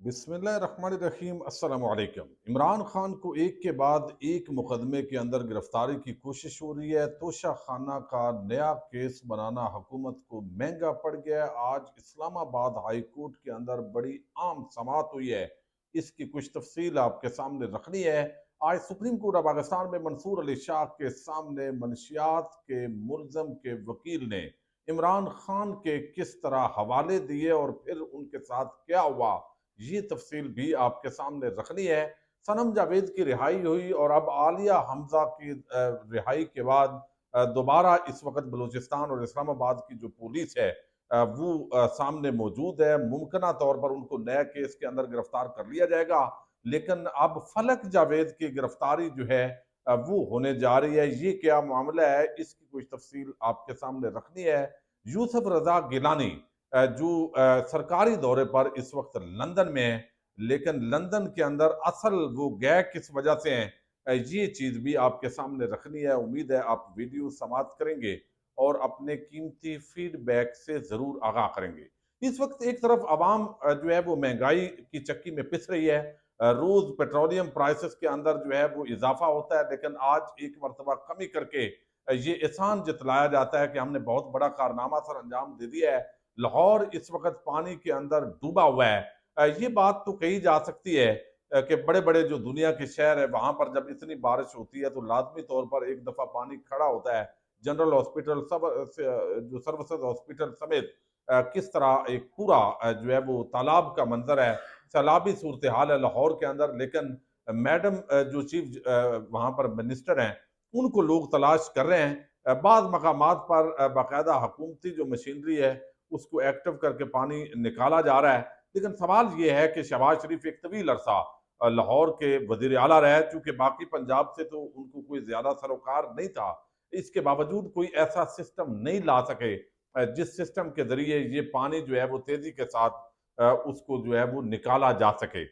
बिस्मिल्लाहिर्रहमानिर्रहीम अस्सलाम वालेकुम। इमरान खान को एक के बाद एक मुकदमे के अंदर गिरफ्तारी की कोशिश हो रही है। तोशा खाना का नया केस बनाना हुकूमत को महंगा पड़ गया है। आज इस्लामाबाद हाई कोर्ट के अंदर बड़ी आम समाअत हुई है। इसकी कुछ तफसील आपके सामने रखनी है। आज सुप्रीम कोर्ट ऑफ पाकिस्तान में मंसूर अली शाह के सामने मनशियात के मुलजम के वकील ने इमरान खान के किस तरह हवाले दिए और फिर उनके साथ क्या हुआ, ये तफसील भी आपके सामने रखनी है। सनम जावेद की रिहाई हुई और अब आलिया हमजा की रिहाई के बाद दोबारा इस वक्त बलूचिस्तान और इस्लामाबाद की जो पुलिस है वो सामने मौजूद है। मुमकिन तौर पर उनको नए केस के अंदर गिरफ्तार कर लिया जाएगा, लेकिन अब फलक जावेद की गिरफ्तारी जो है वो होने जा रही है। ये क्या मामला है, इसकी कुछ तफसील आपके सामने रखनी है। यूसुफ रजा गिलानी जो सरकारी दौरे पर इस वक्त लंदन में है, लेकिन लंदन के अंदर असल वो गए किस वजह से हैं, ये चीज भी आपके सामने रखनी है। उम्मीद है आप वीडियो समाप्त करेंगे और अपने कीमती फीडबैक से जरूर आगाह करेंगे। इस वक्त एक तरफ आवाम जो है वो महंगाई की चक्की में पिस रही है। रोज पेट्रोलियम प्राइसेस के अंदर जो है वो इजाफा होता है, लेकिन आज एक मरतबा कमी करके ये एहसान जतलाया जाता है कि हमने बहुत बड़ा कारनामा सर अंजाम दे दिया है। लाहौर इस वक्त पानी के अंदर डूबा हुआ है। ये बात तो कही जा सकती है कि बड़े बड़े जो दुनिया के शहर है वहां पर जब इतनी बारिश होती है तो लाजमी तौर पर एक दफा पानी खड़ा होता है। जनरल हॉस्पिटल सब जो सर्विसेज हॉस्पिटल समेत किस तरह एक पूरा जो है वो तालाब का मंजर है। सैलाबी सूरत हाल है लाहौर के अंदर, लेकिन मैडम जो चीफ वहां पर मिनिस्टर हैं उनको लोग तलाश कर रहे हैं। बाद मकामात पर बाकायदा हुकूमती जो मशीनरी है उसको एक्टिव करके पानी निकाला जा रहा है। लेकिन सवाल ये है कि शहबाज शरीफ एक तवील अरसा लाहौर के वजीर आला रहे, चूंकि बाकी पंजाब से तो उनको कोई ज्यादा सरोकार नहीं था। इसके बावजूद कोई ऐसा सिस्टम नहीं ला सके जिस सिस्टम के जरिए ये पानी जो है वो तेजी के साथ उसको जो है वो निकाला जा सके।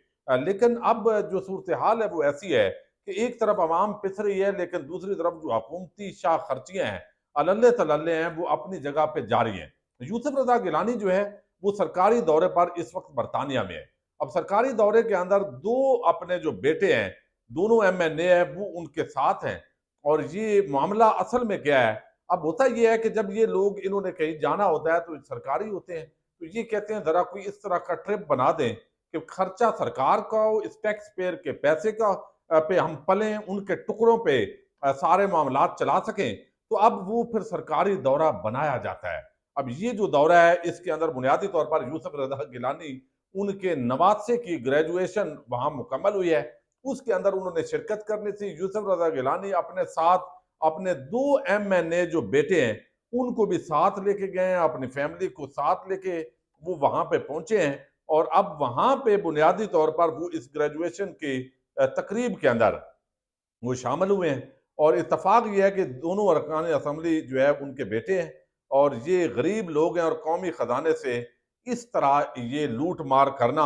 लेकिन अब जो सूरत हाल है वो ऐसी है कि एक तरफ आवाम पिस रही है, लेकिन दूसरी तरफ जो हुकूमती शाह खर्चियां हैं अल्ले तल्ले हैं वो अपनी जगह पे जारी हैं। यूसुफ रजा गिलानी जो है वो सरकारी दौरे पर इस वक्त बरतानिया में है। अब सरकारी दौरे के अंदर दो अपने जो बेटे हैं, दोनों MNA है, वो उनके साथ हैं। और ये मामला असल में क्या है, अब होता यह है कि जब ये लोग इन्होंने कहीं जाना होता है तो सरकारी होते हैं, तो ये कहते हैं जरा कोई इस तरह का ट्रिप बना दें कि खर्चा सरकार का हो, इस टैक्स पेयर के पैसे का पे हम पलें, उनके टुकड़ों पे सारे मामला चला सकें। तो अब वो फिर सरकारी दौरा बनाया जाता है। अब ये जो दौरा है इसके अंदर बुनियादी तौर पर यूसुफ रजा गिलानी उनके नवासे की ग्रेजुएशन वहां मुकम्मल हुई है, उसके अंदर उन्होंने शिरकत करनी थी। यूसुफ रजा गिलानी अपने साथ अपने 2 MNA जो बेटे हैं उनको भी साथ लेके गए हैं, अपनी फैमिली को साथ लेके वो वहां पे पहुंचे हैं। और अब वहां पे बुनियादी तौर पर वो इस ग्रेजुएशन की तकरीब के अंदर वो शामिल हुए हैं। और इत्तेफाक ये है कि दोनों अरकान असम्बली जो है उनके बेटे हैं और ये गरीब लोग हैं और कौमी खजाने से इस तरह ये लूट मार करना,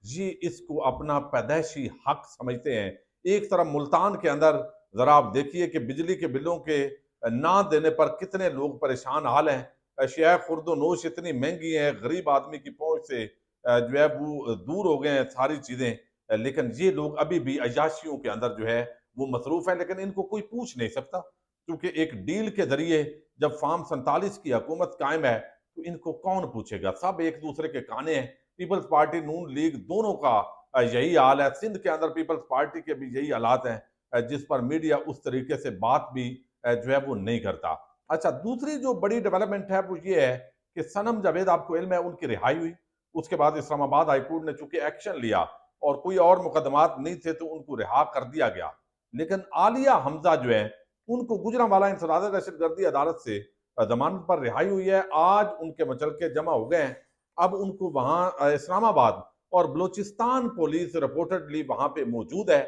ये इसको अपना पैदाइशी हक समझते हैं। एक तरफ मुल्तान के अंदर जरा आप देखिए कि बिजली के बिलों के ना देने पर कितने लोग परेशान हाल हैं। शेख खुर्दो नोश इतनी महंगी है, गरीब आदमी की पहुंच से जो है वो दूर हो गए हैं सारी चीजें। लेकिन ये लोग अभी भी अयाशियों के अंदर जो है वो मसरूफ है, लेकिन इनको कोई पूछ नहीं सकता, क्योंकि एक डील के जरिए जब फार्म 47 की हुकूमत कायम है तो इनको कौन पूछेगा, सब एक दूसरे के काने हैं। पीपल्स पार्टी नून लीग दोनों का यही हाल है। सिंध के अंदर पीपल्स पार्टी के भी यही हालात हैं, जिस पर मीडिया उस तरीके से बात भी जो है वो नहीं करता। अच्छा, दूसरी जो बड़ी डेवलपमेंट है वो ये है कि सनम जावेद, आपको इल्म है, उनकी रिहाई हुई। उसके बाद इस्लामाबाद हाईकोर्ट ने चूंकि एक्शन लिया और कोई और मुकदमात नहीं थे तो उनको रिहा कर दिया गया। लेकिन आलिया हमजा जो है उनको गुजरांवाला इंसदाद दहशतगर्दी अदालत से जमानत पर रिहाई हुई है। आज उनके मुचलके जमा हो गए हैं। अब उनको वहां इस्लामाबाद और बलोचिस्तान पुलिस रिपोर्टेडली वहां पे मौजूद है,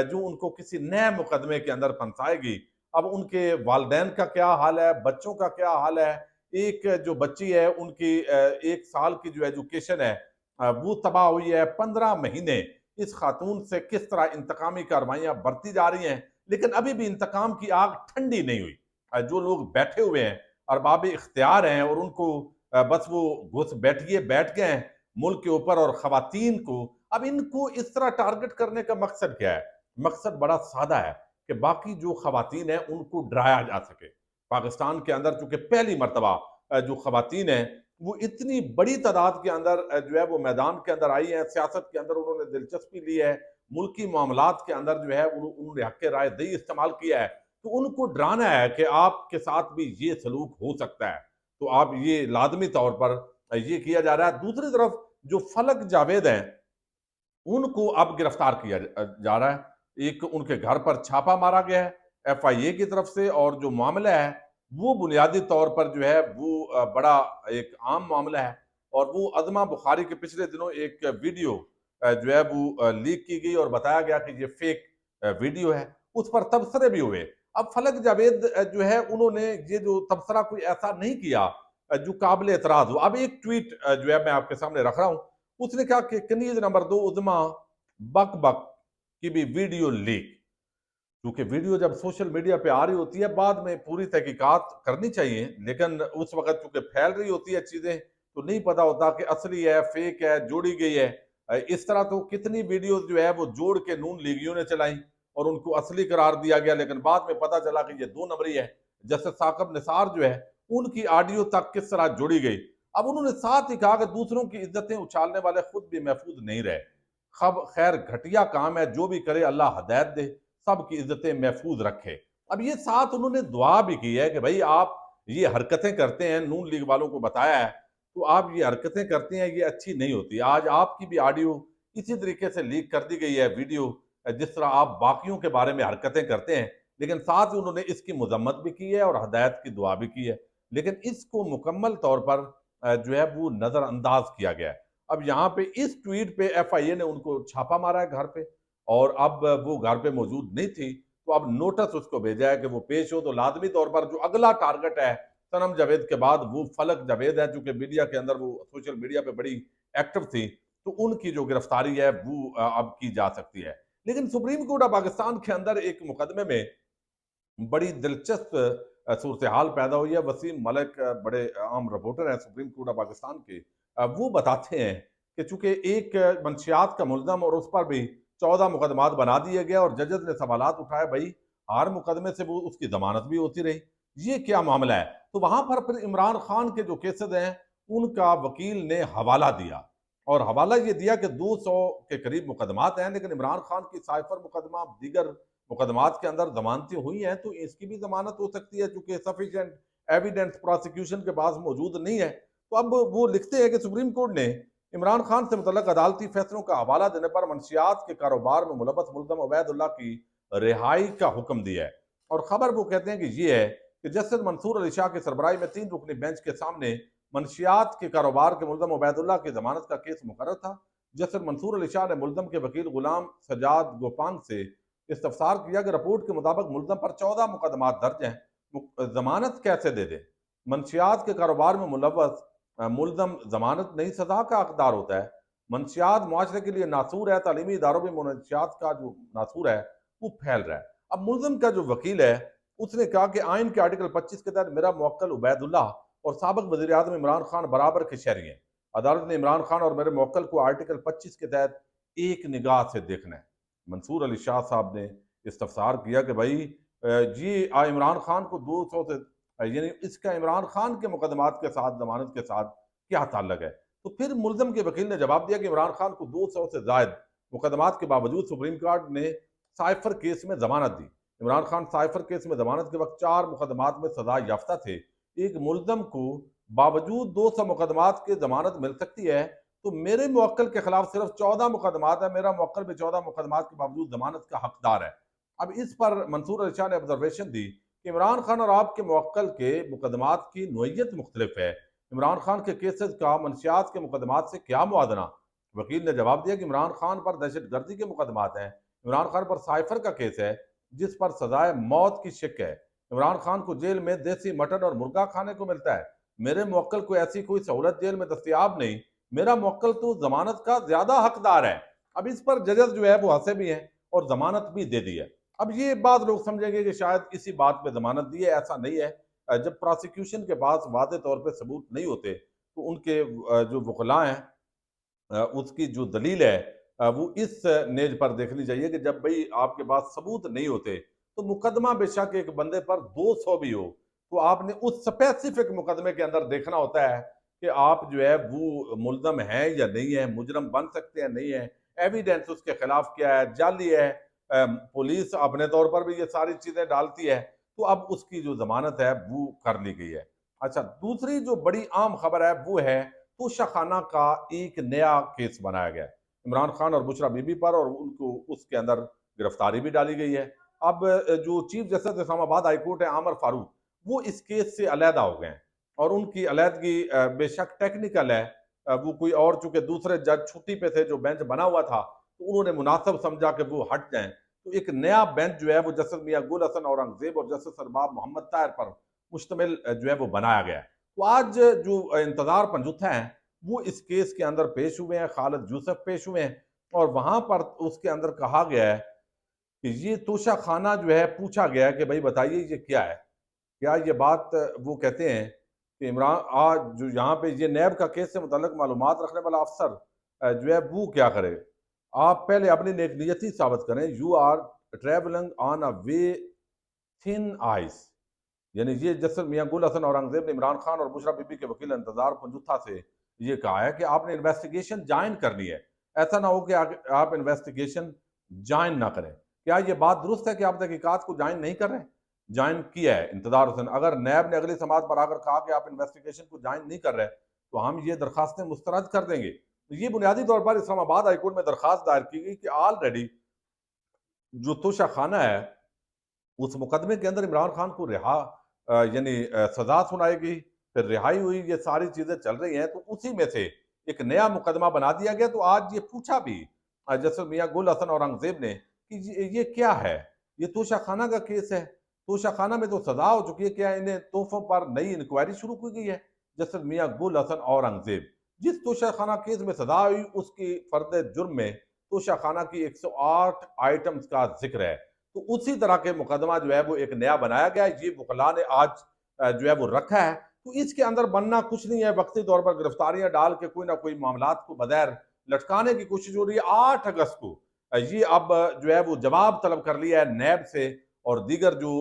जो उनको किसी नए मुकदमे के अंदर फंसाएगी। अब उनके वालदेन का क्या हाल है, बच्चों का क्या हाल है। एक जो बच्ची है उनकी 1 साल की जो एजुकेशन है वो तबाह हुई है। 15 महीने इस खातून से किस तरह इंतकामी कार्रवाइयां बरती जा रही हैं, लेकिन अभी भी इंतकाम की आग ठंडी नहीं हुई। जो लोग बैठे हुए हैं अरबाब इख्तियार हैं और उनको बस वो घुस बैठ गए हैं मुल्क के ऊपर और खवातीन को अब इनको इस तरह टारगेट करने का मकसद क्या है? मकसद बड़ा सादा है कि बाकी जो खवातीन हैं उनको डराया जा सके। पाकिस्तान के अंदर चूंकि पहली मर्तबा जो खवातीन हैं वो इतनी बड़ी तादाद के अंदर जो है वो मैदान के अंदर आई है, सियासत के अंदर उन्होंने दिलचस्पी ली है, मुल्की मामलात के अंदर जो है उन्होंने हक राय दही इस्तेमाल किया है, तो उनको डराना है कि आपके साथ भी ये सलूक हो सकता है। तो आप ये लाजमी तौर पर ये किया जा रहा है। दूसरी तरफ जो फलक जावेद हैं उनको अब गिरफ्तार किया जा रहा है। एक उनके घर पर छापा मारा गया है एफआईए की तरफ से, और जो मामला है वो बुनियादी तौर पर जो है वो बड़ा एक आम मामला है। और वो अज़मा बुखारी के पिछले दिनों एक वीडियो जो है वो लीक की गई और बताया गया कि ये फेक वीडियो है, उस पर तबसरे भी हुए। अब फलक जावेद जो है उन्होंने ये जो तबसरा कोई ऐसा नहीं किया जो काबिल एतराज हो। अब एक ट्वीट जो है मैं आपके सामने रख रहा हूँ। उसने कहा कि कनीज नंबर 2 उज़मा बक बक की भी वीडियो लीक। क्योंकि वीडियो जब सोशल मीडिया पे आ रही होती है बाद में पूरी तहकीकात करनी चाहिए, लेकिन उस वक्त चूंकि फैल रही होती है चीजें तो नहीं पता होता कि असली है फेक है जोड़ी गई है। इस तरह तो कितनी वीडियो जो है वो जोड़ के नून लीगियों ने चलाई और उनको असली करार दिया गया, लेकिन बाद में पता चला कि ये 2 नंबरी है। जैसे साकब निसार जो है उनकी ऑडियो तक किस तरह जोड़ी गई। अब उन्होंने साथ ही कहा कि दूसरों की इज्जतें उछालने वाले खुद भी महफूज नहीं रहे। खब खैर घटिया काम है, जो भी करे अल्लाह हदायत दे, सबकी इज्जतें महफूज रखे। अब ये साथ उन्होंने दुआ भी की है कि भाई आप ये हरकतें करते हैं, नून लीग वालों को बताया है, तो आप ये हरकतें करते हैं ये अच्छी नहीं होती। आज आपकी भी ऑडियो इसी तरीके से लीक कर दी गई है वीडियो, जिस तरह आप बाकियों के बारे में हरकतें करते हैं, लेकिन साथ ही उन्होंने इसकी मजम्मत भी की है और हदायत की दुआ भी की है। लेकिन इसको मुकम्मल तौर पर जो है वो नजरअंदाज किया गया है। अब यहाँ पे इस ट्वीट पे एफआईए ने उनको छापा मारा है घर पे, और अब वो घर पे मौजूद नहीं थी, तो अब नोटिस उसको भेजा है कि वो पेश हो। तो लाजमी तौर पर जो अगला टारगेट है सनम जावेद के बाद वो फलक जावेद है, चूंकि मीडिया के अंदर वो सोशल मीडिया पे बड़ी एक्टिव थी, तो उनकी जो गिरफ्तारी है वो अब की जा सकती है। लेकिन सुप्रीम कोर्ट ऑफ पाकिस्तान के अंदर एक मुकदमे में बड़ी दिलचस्प सूरत हाल पैदा हुई है। वसीम मलिक बड़े आम रिपोर्टर हैं सुप्रीम कोर्ट ऑफ पाकिस्तान के। वो बताते हैं कि चूंकि एक मंशियात का मुलजम और उस पर भी 14 मुकदमात बना दिए गए और जजेस ने सवालात उठाए, भाई हर मुकदमे से वो उसकी जमानत भी होती रही, ये क्या मामला है? तो वहां पर फिर इमरान खान के जो केसेस हैं उनका वकील ने हवाला दिया, और हवाला ये दिया कि 200 के करीब मुकदमात हैं, लेकिन इमरान खान की साइफर मुकदमा दीगर मुकदमात के अंदर जमानतें हुई हैं, तो इसकी भी जमानत हो सकती है क्योंकि सफिशिएंट एविडेंस प्रोसिक्यूशन के पास मौजूद नहीं है। तो अब वो लिखते हैं कि सुप्रीम कोर्ट ने इमरान खान से मुतल्लक अदालती फैसलों का हवाला देने पर मंशियात के कारोबार में मुलव्वस मुल्ज़म उबैदुल्लाह की रिहाई का हुक्म दिया है। और खबर वो कहते हैं कि ये है कि जस्टिस मंसूर अली शाह की सरबराही में 3 रुकनी बेंच के सामने मंशियात के कारोबार के मुल्ज़म उबैदुल्लाह की जमानत का केस मुकर्रर था। जस्टिस मंसूर अली शाह ने मुल्ज़म के वकील गुलाम सजाद गोपांग से इस्तफसार किया कि रिपोर्ट के मुताबिक मुल्ज़म पर 14 मुकदमात दर्ज हैं, जमानत कैसे दे दे? मंशियात के कारोबार में मुलव्वस मुल्ज़म जमानत नहीं सजा का हकदार होता है। मंशियात मुआशरे के लिए नासूर है, तालीमी इदारों में मंशियात का जो नासूर है वो फैल रहा है। अब मुल्ज़म का जो वकील है उसने कहा कि आइन के आर्टिकल 25 के तहत मेरा मुवक्किल उबैदुल्लाह और साबिक वज़ीर आज़म इमरान खान बराबर के शहरी हैं। अदालत ने इमरान खान और मेरे मुवक्किल को आर्टिकल 25 के तहत एक निगाह से देखना है। मंसूर अली शाह साहब ने इस्तफसार किया कि भाई जी इमरान खान को 200 से यानी इसका इमरान खान के मुकदमात के साथ जमानत के साथ क्या ताल्लुक है? तो फिर मुल्ज़म के वकील ने जवाब दिया कि इमरान खान को 200 से जायद मुकदमात के बावजूद सुप्रीम कोर्ट ने साइफर केस में जमानत दी। इमरान खान साइफर केस में जमानत के वक्त 4 मुकदमात में सजा याफ्ता थे। एक मुल्ज़म को बावजूद 200 मुकदमात की जमानत मिल सकती है, तो मेरे मुवक्किल के खिलाफ सिर्फ 14 मुकदमात है, मेरा मुवक्किल भी 14 मुकदमात के बावजूद जमानत का हकदार है। अब इस पर मंसूर अली शाह ने ऑब्जर्वेशन दी कि इमरान खान और आपके मुवक्किल के मुकदमात की नोयत मुख्तलिफ है। इमरान खान के केसेस का मंशियात के मुकदमात से क्या मुआदना? वकील ने जवाब दिया कि इमरान खान पर दहशत गर्दी के मुकदमात हैं, इमरान खान पर साइफर का केस है जिस पर सजाए मौत की शिक है। इमरान खान को जेल में देसी मटन और मुर्गा खाने को मिलता है, मेरे मुवक्किल को ऐसी कोई सहूलत जेल में दस्तियाब नहीं। मेरा मुवक्किल तो जमानत का ज्यादा हकदार है। अब इस पर जजेस जो है वो हंसे भी हैं और जमानत भी दे दी है। अब ये बात लोग समझेंगे कि शायद इसी बात पे जमानत दी है, ऐसा नहीं है। जब प्रोसिक्यूशन के पास वादे तौर पे सबूत नहीं होते तो उनके जो वकला हैं उसकी जो दलील है वो इस नेज पर देखनी चाहिए कि जब भाई आपके पास सबूत नहीं होते, तो मुकदमा बेशक एक बंदे पर 200 भी हो, तो आपने उस स्पेसिफिक मुकदमे के अंदर देखना होता है कि आप जो है वो मुल्ज़म हैं या नहीं है, मुजरम बन सकते हैं, नहीं है, एविडेंस उसके खिलाफ क्या है, जाली है। पुलिस अपने तौर पर भी ये सारी चीज़ें डालती है, तो अब उसकी जो ज़मानत है वो कर ली गई है। अच्छा, दूसरी जो बड़ी आम खबर है वो है तोशा खाना का एक नया केस बनाया गया है। इमरान खान और बुशरा बीबी पर, और उनको उसके अंदर गिरफ्तारी भी डाली गई है। अब जो chief justice Islamabad high court है आमर फारूक, वो इस केस से अलहदा हो गए हैं, और उनकी अलहदगी बेशक टेक्निकल है। वो कोई और चूंकि दूसरे जज छुट्टी पे थे, जो बेंच बना हुआ था, तो उन्होंने मुनासिब समझा कि वो हट जाएं। तो एक नया बेंच जो है वो जस्टिस मियां गुल हसन औरंगजेब और जस्टिस अरबाब मोहम्मद ताहिर पर मुश्तमिल जो है वो बनाया गया है। तो आज जो इंतजार पंजुथा है वो इस केस के अंदर पेश हुए हैं, खालिद यूसुफ पेश हुए हैं, और वहां पर उसके अंदर कहा गया है कि ये तोशा खाना जो है, पूछा गया है कि भाई बताइए ये क्या है। क्या ये बात, वो कहते हैं कि इमरान आज जो यहाँ पे ये नैब का केस से मुतल्लिक मालूमात रखने वाला अफसर जो है वो क्या करे, आप पहले अपनी नेकनियति साबित करें। You are travelling on a way thin ice. यानी ये जस्टिस मियां गुल हसन औरंगजेब ने इमरान खान और बुशरा बीबी के वकील इंतजार पंजुथा से ये कहा है कि आपने इन्वेस्टिगेशन ज्वाइन करनी है। ऐसा ना हो कि आप इन्वेस्टिगेशन ज्वाइन ना करें। क्या ये बात दुरुस्त है कि आप तहकीकात को ज्वाइन नहीं कर रहे? ज्वाइन किया है इंतजार हुसैन। अगर नैब ने अगली समात पर आकर कहा कि आप इन्वेस्टिगेशन को ज्वाइन नहीं कर रहे, तो हम ये दरखास्तें मुस्तरद कर देंगे। तो ये बुनियादी तौर पर इस्लामाबाद हाईकोर्ट में दरखास्त दायर की गई कि ऑलरेडी जो तोशा खाना है, उस मुकदमे के अंदर इमरान खान को यानी सजा सुनाई गई, फिर रिहाई हुई, ये सारी चीजें चल रही हैं। तो उसी में से एक नया मुकदमा बना दिया गया। तो आज ये पूछा भी जैसे मियां गुल हसन औरंगजेब ने कि ये क्या है, ये तोशा खाना का केस है, तोशा खाना में तो सजा हो चुकी है, क्या इन्हें तोहफों पर नई इंक्वायरी शुरू की गई है? जैसे मियां गुल हसन औरंगजेब, जिस तोशा खाना केस में सजा हुई उसकी फर्द जुर्म में तोशा खाना की 108 आइटम्स का जिक्र है। तो उसी तरह के मुकदमा जो है वो एक नया बनाया गया है, ये वकला ने आज जो है वो रखा है। तो इसके अंदर बनना कुछ नहीं है, वक्ती तौर पर गिरफ्तारियां डाल के कोई ना कोई मामलात को बगैर लटकाने की कोशिश हो रही है। 8 अगस्त को ये अब जो है वो जवाब तलब कर लिया है नैब से और दीगर जो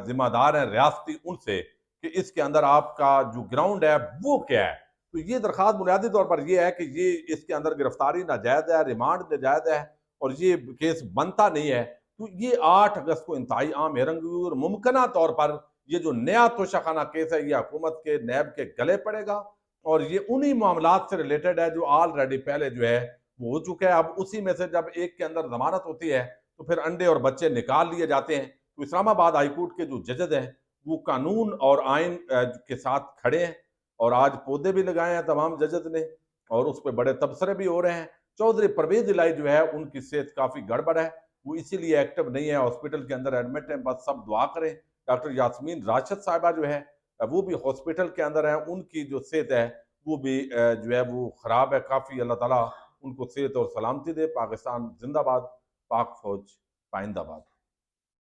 जिम्मेदार हैं रियासती उनसे, कि इसके अंदर आपका जो ग्राउंड है वो क्या है। तो ये दरखास्त बुनियादी तौर पर यह है कि ये इसके अंदर गिरफ्तारी नाजायज है, रिमांड नाजायज है, और ये केस बनता नहीं है। तो ये 8 अगस्त को इंतहाई आम हैरंगी हुई, और मुमकिन तौर पर ये जो नया तोशाखाना केस है ये हुकूमत के नैब के गले पड़ेगा, और ये उन्हीं मामलात से रिलेटेड है जो ऑलरेडी पहले जो है वो हो चुका है। अब उसी में से जब एक के अंदर जमानत होती है, तो फिर अंडे और बच्चे निकाल लिए जाते हैं। तो इस्लामाबाद हाईकोर्ट के जो जजेज हैं वो कानून और आइन के साथ खड़े हैं, और आज पौधे भी लगाए हैं तमाम जजेज ने, और उस पर बड़े तबसरे भी हो रहे हैं। चौधरी परवेज इलाई जो है उनकी सेहत काफी गड़बड़ है, वो इसीलिए एक्टिव नहीं है, हॉस्पिटल के अंदर एडमिट है, बस सब दुआ करें। डॉक्टर यास्मीन राशिद साहिबा जो है वो भी हॉस्पिटल के अंदर है, उनकी जो सेहत है वो भी जो है वो खराब है काफ़ी। अल्लाह ताला उनको सेहत और सलामती दे। पाकिस्तान जिंदाबाद, पाक फौज पाइंदाबाद।